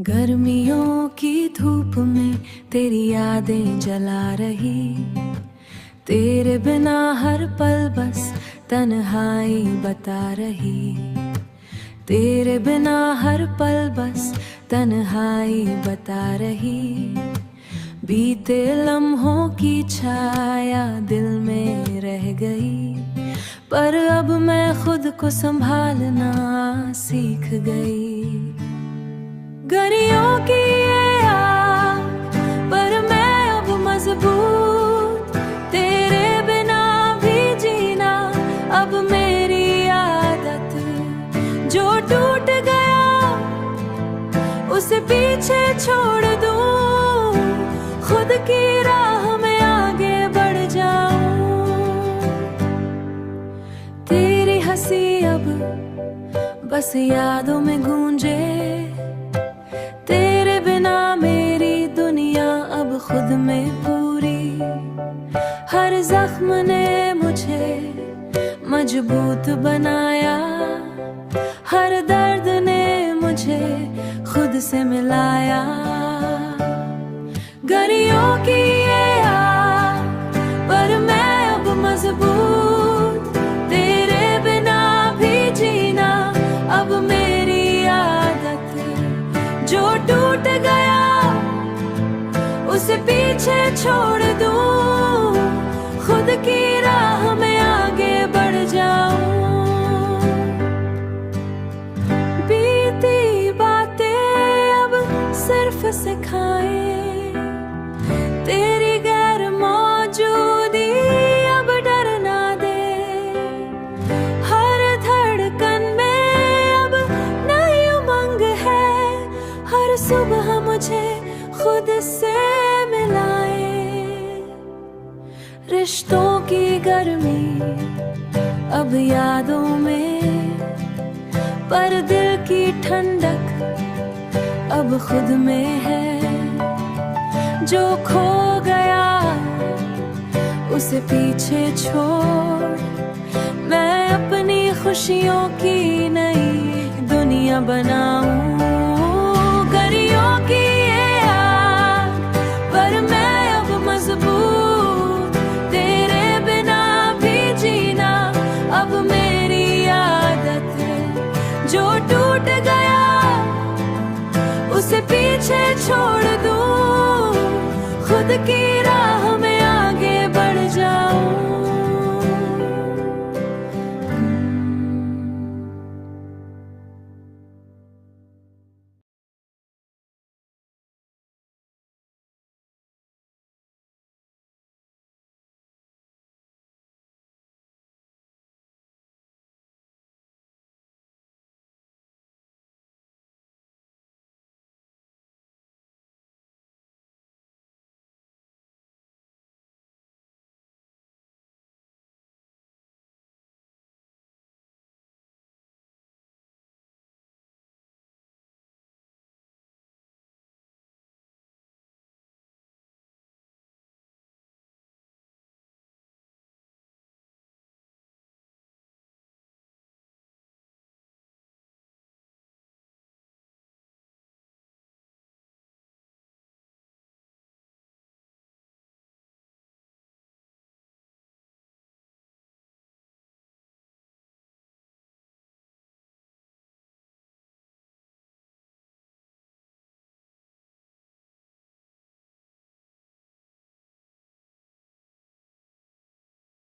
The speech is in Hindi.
गर्मियों की धूप में तेरी यादें जला रही, तेरे बिना हर पल बस तन्हाई बता रही, तेरे बिना हर पल बस तन्हाई बता रही। बीते लम्हों की छाया दिल में रह गई, पर अब मैं खुद को संभालना सीख गई। गरियों की ये आग पर मैं अब मजबूत, तेरे बिना भी जीना अब मेरी आदत। जो टूट गया उसे पीछे छोड़ दूं, खुद की राह में आगे बढ़ जाऊं। तेरी हंसी अब बस यादों में गूंजे, तेरे बिना मेरी दुनिया अब खुद में पूरी। हर जख्म ने मुझे मजबूत बनाया, हर दर्द ने मुझे खुद से मिलाया। गरियों की ये आग पर मैं अब मजबूत, तेरे बिना भी जीना अब मेरी आदत। जो टूट गया उसे पीछे छोड़ दूं, खुद की राह में आगे बढ़ जाऊं। बीती बातें अब सिर्फ सिखाएं, तेरी गैर मौजूदी अब डर ना दे। हर धड़कन में अब नई उमंग है, हर सुबह मुझे खुद से मिलाए। रिश्तों की गर्मी अब यादों में, पर दिल की ठंडक अब खुद में है। जो खो गया उसे पीछे छोड़, मैं अपनी खुशियों की नई दुनिया बनाऊं। गरियों की ये आग पर मैं अब मजबूत, तेरे बिना भी जीना अब मेरी आदत है। जो टूट गया उसे पीछे छोड़ दूं, खुद की